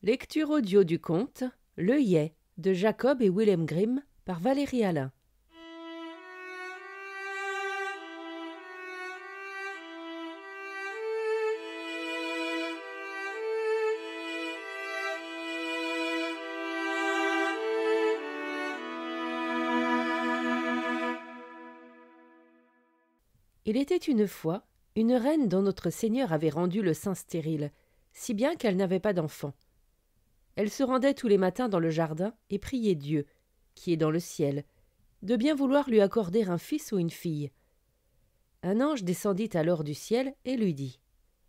Lecture audio du conte Le Yai de Jacob et Willem Grimm par Valérie Alain. Il était une fois une reine dont notre Seigneur avait rendu le sein stérile, si bien qu'elle n'avait pas d'enfant. Elle se rendait tous les matins dans le jardin et priait Dieu, qui est dans le ciel, de bien vouloir lui accorder un fils ou une fille. Un ange descendit alors du ciel et lui dit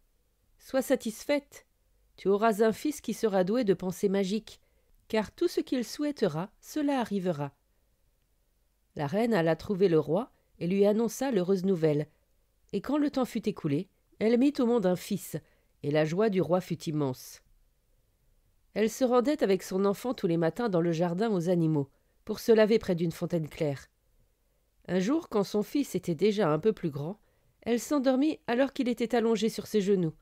« Sois satisfaite, tu auras un fils qui sera doué de pensées magiques, car tout ce qu'il souhaitera, cela arrivera. » La reine alla trouver le roi et lui annonça l'heureuse nouvelle, et quand le temps fut écoulé, elle mit au monde un fils, et la joie du roi fut immense. Elle se rendait avec son enfant tous les matins dans le jardin aux animaux, pour se laver près d'une fontaine claire. Un jour, quand son fils était déjà un peu plus grand, elle s'endormit alors qu'il était allongé sur ses genoux.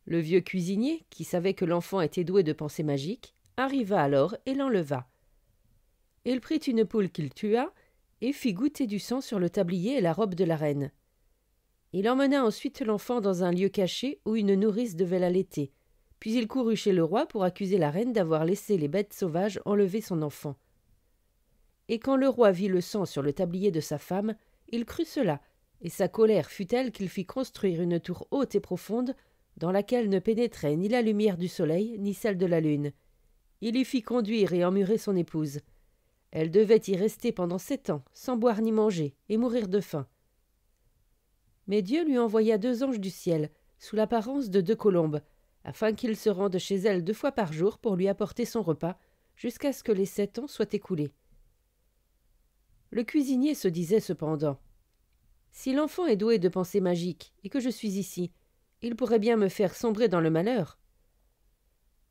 Le vieux cuisinier, qui savait que l'enfant était doué de pensées magiques, arriva alors et l'enleva. Il prit une poule qu'il tua et fit goûter du sang sur le tablier et la robe de la reine. Il emmena ensuite l'enfant dans un lieu caché où une nourrice devait l'allaiter, puis il courut chez le roi pour accuser la reine d'avoir laissé les bêtes sauvages enlever son enfant. Et quand le roi vit le sang sur le tablier de sa femme, il crut cela, et sa colère fut telle qu'il fit construire une tour haute et profonde, dans laquelle ne pénétrait ni la lumière du soleil, ni celle de la lune. Il y fit conduire et emmurer son épouse. Elle devait y rester pendant 7 ans, sans boire ni manger, et mourir de faim. Mais Dieu lui envoya 2 anges du ciel, sous l'apparence de 2 colombes, afin qu'ils se rendent chez elle 2 fois par jour pour lui apporter son repas, jusqu'à ce que les 7 ans soient écoulés. Le cuisinier se disait cependant « Si l'enfant est doué de pensées magiques, et que je suis ici, il pourrait bien me faire sombrer dans le malheur. »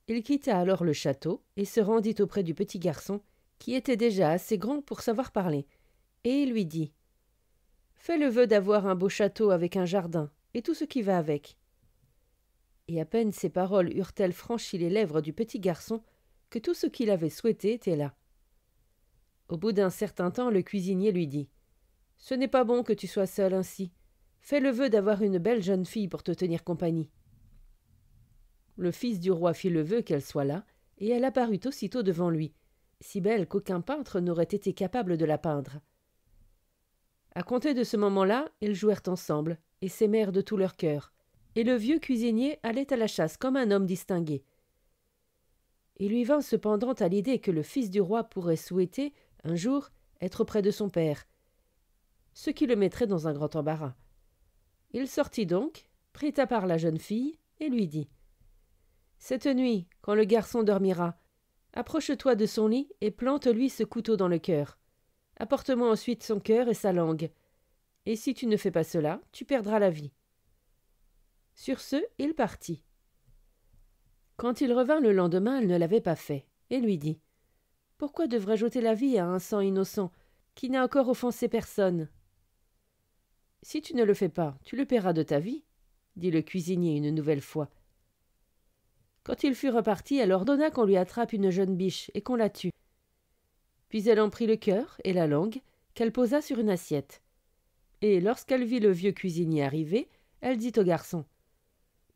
Il quitta alors le château, et se rendit auprès du petit garçon, qui était déjà assez grand pour savoir parler, et il lui dit « Fais le vœu d'avoir un beau château avec un jardin, et tout ce qui va avec. » Et à peine ces paroles eurent-elles franchi les lèvres du petit garçon que tout ce qu'il avait souhaité était là. Au bout d'un certain temps, le cuisinier lui dit « Ce n'est pas bon que tu sois seul ainsi. Fais le vœu d'avoir une belle jeune fille pour te tenir compagnie. » Le fils du roi fit le vœu qu'elle soit là, et elle apparut aussitôt devant lui, si belle qu'aucun peintre n'aurait été capable de la peindre. À compter de ce moment-là, ils jouèrent ensemble, et s'aimèrent de tout leur cœur, et le vieux cuisinier allait à la chasse comme un homme distingué. Il lui vint cependant à l'idée que le fils du roi pourrait souhaiter, un jour, être près de son père, ce qui le mettrait dans un grand embarras. Il sortit donc, prit à part la jeune fille, et lui dit « Cette nuit, quand le garçon dormira, approche-toi de son lit et plante-lui ce couteau dans le cœur. Apporte-moi ensuite son cœur et sa langue. Et si tu ne fais pas cela, tu perdras la vie. » Sur ce, il partit. Quand il revint le lendemain, elle ne l'avait pas fait, et lui dit « Pourquoi devrais-je ôter la vie à un sang innocent, qui n'a encore offensé personne ?»« Si tu ne le fais pas, tu le paieras de ta vie, » dit le cuisinier une nouvelle fois. Quand il fut reparti, elle ordonna qu'on lui attrape une jeune biche et qu'on la tue. Puis elle en prit le cœur et la langue, qu'elle posa sur une assiette. Et lorsqu'elle vit le vieux cuisinier arriver, elle dit au garçon «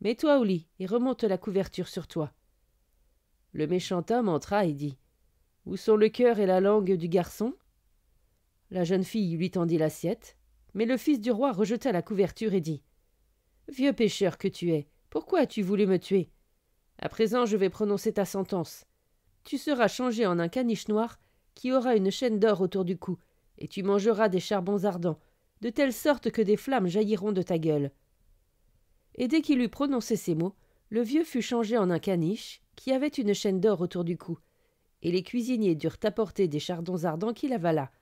Mets-toi au lit et remonte la couverture sur toi. » Le méchant homme entra et dit « Où sont le cœur et la langue du garçon ?» La jeune fille lui tendit l'assiette, mais le fils du roi rejeta la couverture et dit « Vieux pécheur que tu es, pourquoi as-tu voulu me tuer ? À présent je vais prononcer ta sentence. Tu seras changé en un caniche noir qui aura une chaîne d'or autour du cou, et tu mangeras des charbons ardents, de telle sorte que des flammes jailliront de ta gueule. » Et dès qu'il eut prononcé ces mots, le vieux fut changé en un caniche qui avait une chaîne d'or autour du cou, et les cuisiniers durent apporter des chardons ardents qu'il avala,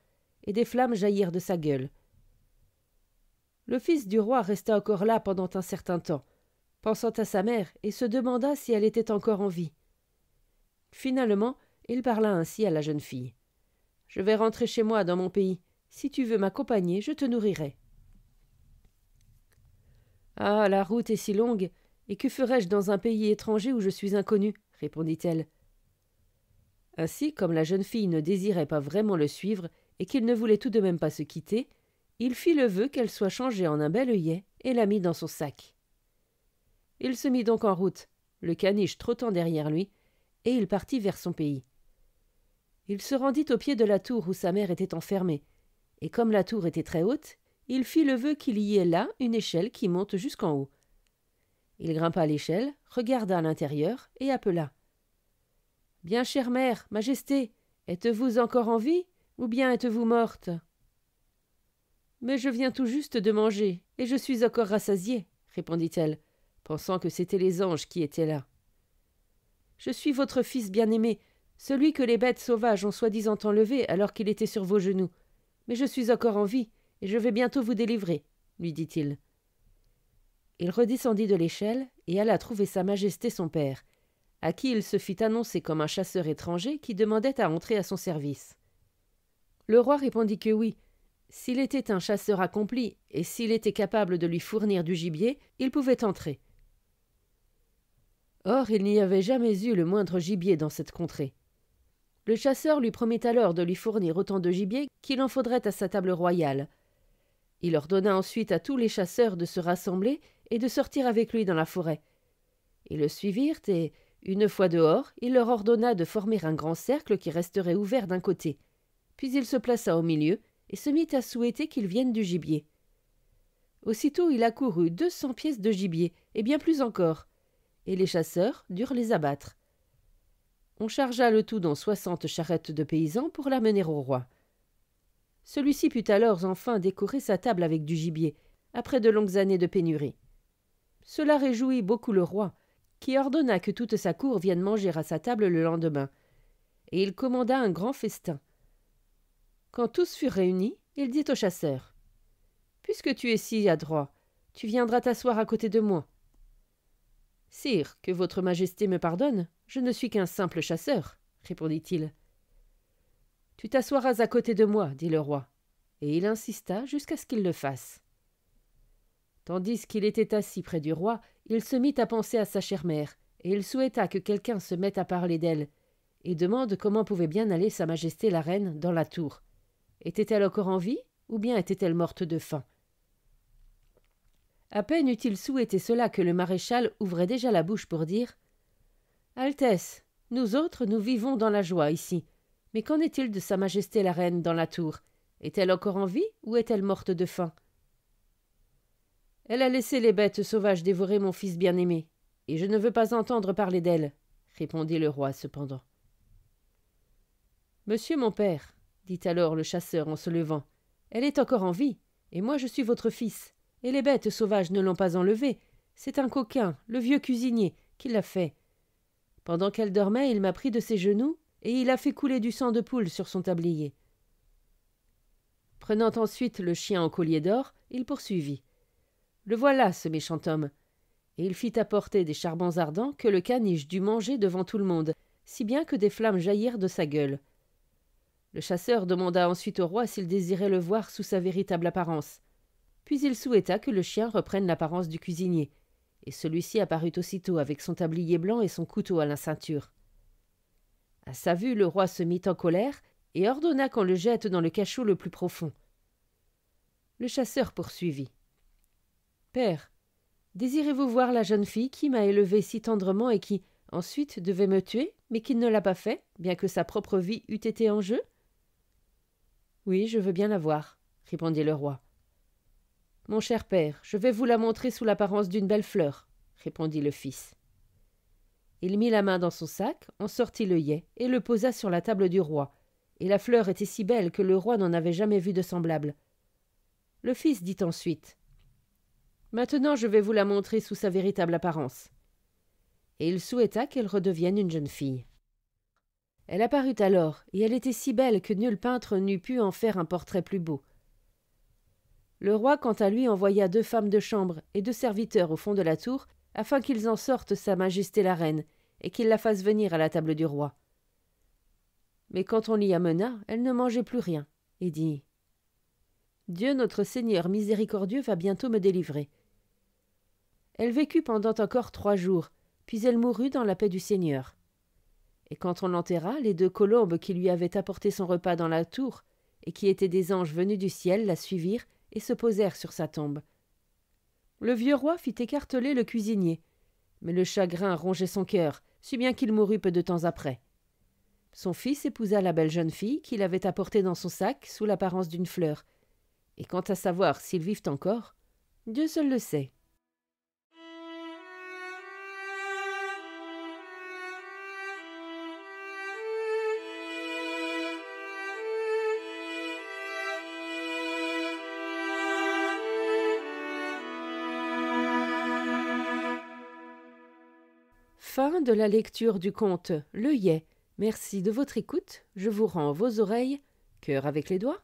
et des flammes jaillirent de sa gueule. Le fils du roi resta encore là pendant un certain temps, pensant à sa mère, et se demanda si elle était encore en vie. Finalement, il parla ainsi à la jeune fille. « Je vais rentrer chez moi dans mon pays. Si tu veux m'accompagner, je te nourrirai. » « Ah, la route est si longue, et que ferais-je dans un pays étranger où je suis inconnu ? répondit-elle. Ainsi, comme la jeune fille ne désirait pas vraiment le suivre et qu'il ne voulait tout de même pas se quitter, il fit le vœu qu'elle soit changée en un bel œillet et la mit dans son sac. Il se mit donc en route, le caniche trottant derrière lui, et il partit vers son pays. Il se rendit au pied de la tour où sa mère était enfermée, et comme la tour était très haute, il fit le vœu qu'il y ait là une échelle qui monte jusqu'en haut. Il grimpa l'échelle, regarda à l'intérieur et appela. « Bien chère mère, majesté, êtes-vous encore en vie, ou bien êtes-vous morte ?»« Mais je viens tout juste de manger, et je suis encore rassasiée, » répondit-elle, pensant que c'étaient les anges qui étaient là. « Je suis votre fils bien-aimé, celui que les bêtes sauvages ont soi-disant enlevé alors qu'il était sur vos genoux. Mais je suis encore en vie, et je vais bientôt vous délivrer, » lui dit-il. Il redescendit de l'échelle et alla trouver sa majesté son père, à qui il se fit annoncer comme un chasseur étranger qui demandait à entrer à son service. Le roi répondit que oui. S'il était un chasseur accompli et s'il était capable de lui fournir du gibier, il pouvait entrer. Or, il n'y avait jamais eu le moindre gibier dans cette contrée. Le chasseur lui promit alors de lui fournir autant de gibier qu'il en faudrait à sa table royale. Il ordonna ensuite à tous les chasseurs de se rassembler et de sortir avec lui dans la forêt. Ils le suivirent et, une fois dehors, il leur ordonna de former un grand cercle qui resterait ouvert d'un côté. Puis il se plaça au milieu et se mit à souhaiter qu'il vienne du gibier. Aussitôt il accourut 200 pièces de gibier, et bien plus encore, et les chasseurs durent les abattre. On chargea le tout dans 60 charrettes de paysans pour l'amener au roi. Celui-ci put alors enfin décorer sa table avec du gibier, après de longues années de pénurie. Cela réjouit beaucoup le roi, qui ordonna que toute sa cour vienne manger à sa table le lendemain, et il commanda un grand festin. Quand tous furent réunis, il dit au chasseur : « Puisque tu es si adroit, tu viendras t'asseoir à côté de moi. »« Sire, que votre majesté me pardonne, je ne suis qu'un simple chasseur, » répondit-il. « Tu t'assoiras à côté de moi, dit le roi, et il insista jusqu'à ce qu'il le fasse. Tandis qu'il était assis près du roi, il se mit à penser à sa chère mère, et il souhaita que quelqu'un se mette à parler d'elle, et demande comment pouvait bien aller sa majesté la reine dans la tour. Était-elle encore en vie, ou bien était-elle morte de faim? À peine eut-il souhaité cela que le maréchal ouvrait déjà la bouche pour dire : « Altesse, nous autres, nous vivons dans la joie ici, mais qu'en est-il de sa majesté la reine dans la tour? Est-elle encore en vie, ou est-elle morte de faim? » « Elle a laissé les bêtes sauvages dévorer mon fils bien-aimé, et je ne veux pas entendre parler d'elle, » répondit le roi cependant. « Monsieur mon père, » dit alors le chasseur en se levant, « elle est encore en vie, et moi je suis votre fils, et les bêtes sauvages ne l'ont pas enlevée, c'est un coquin, le vieux cuisinier, qui l'a fait. Pendant qu'elle dormait, il m'a pris de ses genoux, et il a fait couler du sang de poule sur son tablier. » Prenant ensuite le chien au collier d'or, il poursuivit. Le voilà, ce méchant homme. Et il fit apporter des charbons ardents que le caniche dut manger devant tout le monde, si bien que des flammes jaillirent de sa gueule. Le chasseur demanda ensuite au roi s'il désirait le voir sous sa véritable apparence. Puis il souhaita que le chien reprenne l'apparence du cuisinier, et celui-ci apparut aussitôt avec son tablier blanc et son couteau à la ceinture. À sa vue, le roi se mit en colère et ordonna qu'on le jette dans le cachot le plus profond. Le chasseur poursuivit. « Père, désirez-vous voir la jeune fille qui m'a élevé si tendrement et qui, ensuite, devait me tuer, mais qui ne l'a pas fait, bien que sa propre vie eût été en jeu ? » ?»« Oui, je veux bien la voir, » répondit le roi. « Mon cher père, je vais vous la montrer sous l'apparence d'une belle fleur, » répondit le fils. Il mit la main dans son sac, en sortit l'œillet et le posa sur la table du roi, et la fleur était si belle que le roi n'en avait jamais vu de semblable. Le fils dit ensuite : « Maintenant je vais vous la montrer sous sa véritable apparence. » Et il souhaita qu'elle redevienne une jeune fille. Elle apparut alors, et elle était si belle que nul peintre n'eût pu en faire un portrait plus beau. Le roi, quant à lui, envoya 2 femmes de chambre et 2 serviteurs au fond de la tour, afin qu'ils en sortent sa majesté la reine, et qu'ils la fassent venir à la table du roi. Mais quand on l'y amena, elle ne mangeait plus rien, et dit : « Dieu notre Seigneur miséricordieux va bientôt me délivrer. » Elle vécut pendant encore 3 jours, puis elle mourut dans la paix du Seigneur. Et quand on l'enterra, les 2 colombes qui lui avaient apporté son repas dans la tour, et qui étaient des anges venus du ciel, la suivirent et se posèrent sur sa tombe. Le vieux roi fit écarteler le cuisinier, mais le chagrin rongeait son cœur, si bien qu'il mourut peu de temps après. Son fils épousa la belle jeune fille qu'il avait apportée dans son sac sous l'apparence d'une fleur, et quant à savoir s'ils vivent encore, Dieu seul le sait. Fin de la lecture du conte Le Yai. Merci de votre écoute. Je vous rends vos oreilles. Cœur avec les doigts.